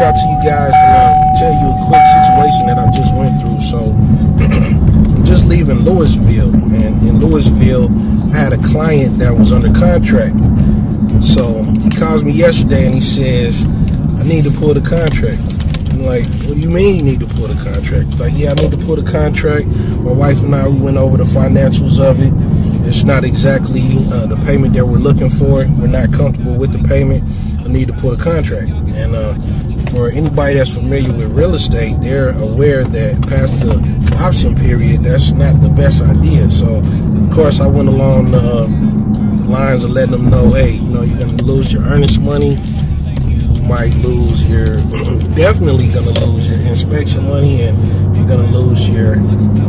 out to you guys and tell you a quick situation that I just went through. So, I'm just leaving Louisville, and in Louisville, I had a client that was under contract. So he calls me yesterday and he says, I need to pull the contract. I'm like, what do you mean you need to pull the contract? He's like, yeah, I need to pull the contract. My wife and I, we went over the financials of it. It's not exactly the payment that we're looking for. We're not comfortable with the payment. I need to pull the contract. And for anybody that's familiar with real estate, they're aware that past the option period, that's not the best idea. So, of course, I went along the lines of letting them know, hey, you know, you're going to lose your earnest money. You might lose your, definitely going to lose your inspection money, and you're going to lose your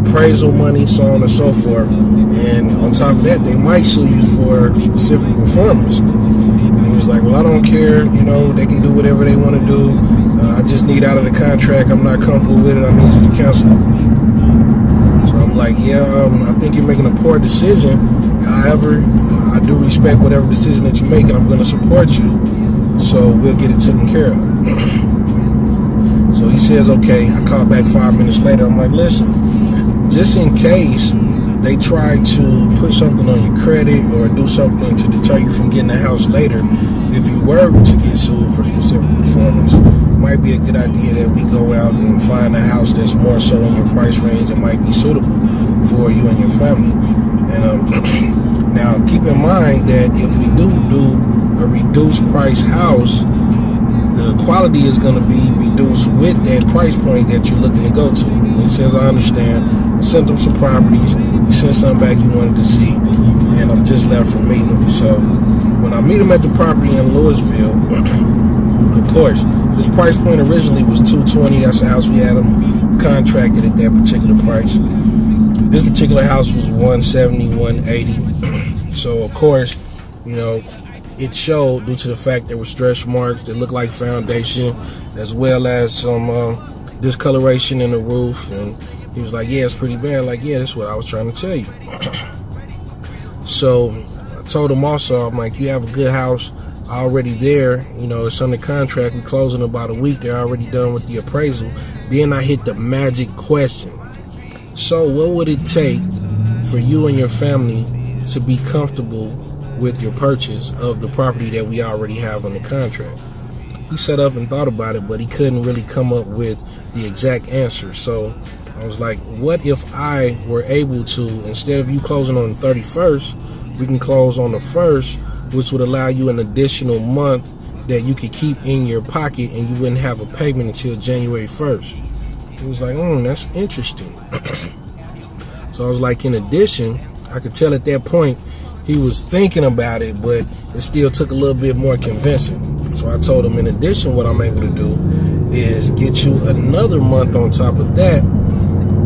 appraisal money, so on and so forth. And on top of that, they might sue you for specific performance. And he was like, well, I don't care. You know, they can do whatever they want to do. I just need out of the contract. I'm not comfortable with it. I need you to cancel it. So I'm like, yeah, I think you're making a poor decision. However, I do respect whatever decision that you make, and I'm going to support you. So we'll get it taken care of. So he says, okay. I call back 5 minutes later. I'm like, listen, just in case they try to put something on your credit or do something to deter you from getting a house later, if you were to get sued for specific performance, it might be a good idea that we go out and find a house that's more so in your price range that might be suitable for you and your family. And now keep in mind that if we do a reduced price house, the quality is going to be reduced with that price point that you're looking to go to. And he says, I understand. I sent them some properties. You sent something back you wanted to see, and I'm just left from meeting them. So when I meet him at the property in Louisville, of course, his price point originally was $220. That's the house we had him contracted at that particular price. This particular house was $170, $180. So of course, you know, it showed due to the fact there were stretch marks that looked like foundation, as well as some discoloration in the roof. And he was like, yeah, it's pretty bad. Like, yeah, that's what I was trying to tell you. So I told him also, I'm like, you have a good house already there. You know, it's under contract. We close in about a week. They're already done with the appraisal. Then I hit the magic question. So what would it take for you and your family to be comfortable with your purchase of the property that we already have on the contract? He sat up and thought about it, but he couldn't really come up with the exact answer. So I was like, what if I were able to, instead of you closing on the 31st, we can close on the 1st, which would allow you an additional month that you could keep in your pocket, and you wouldn't have a payment until January 1st. He was like, that's interesting. So I was like, in addition, I could tell at that point he was thinking about it, but it still took a little bit more convincing. So I told him, in addition, what I'm able to do is get you another month on top of that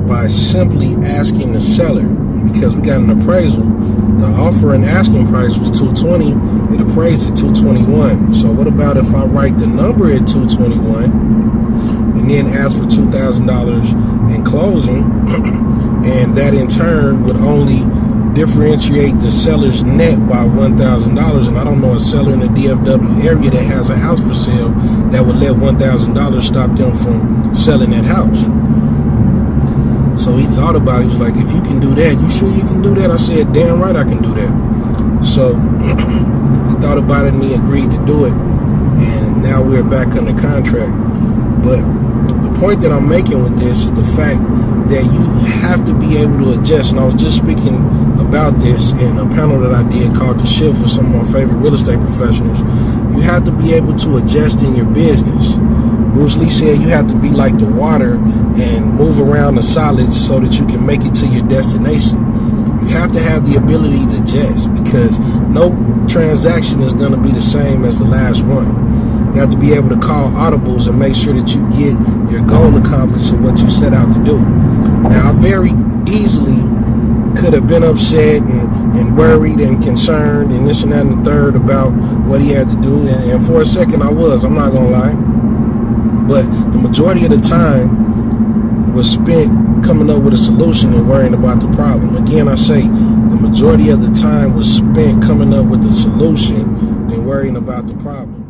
by simply asking the seller, because we got an appraisal. The offer and asking price was $220. It appraised at $221. So what about if I write the number at $221 and then ask for $2,000 in closing, and that in turn would only differentiate the seller's net by $1,000, and I don't know a seller in the DFW area that has a house for sale that would let $1,000 stop them from selling that house. So he thought about it. He was like, if you can do that, you sure you can do that? I said, damn right I can do that. So he thought about it and he agreed to do it, and now we're back under contract. But the point that I'm making with this is the fact that you have to be able to adjust. And I was just speaking about this in a panel that I did called The Shift with some of my favorite real estate professionals. You have to be able to adjust in your business. Bruce Lee said you have to be like the water and move around the solids so that you can make it to your destination. You have to have the ability to adjust, because no transaction is going to be the same as the last one. You have to be able to call audibles and make sure that you get your goal accomplished of what you set out to do. Now, I very easily could have been upset and worried and concerned and this and that and the third about what he had to do. And for a second I was, I'm not going to lie. But the majority of the time was spent coming up with a solution and worrying about the problem. Again, I say the majority of the time was spent coming up with a solution and worrying about the problem.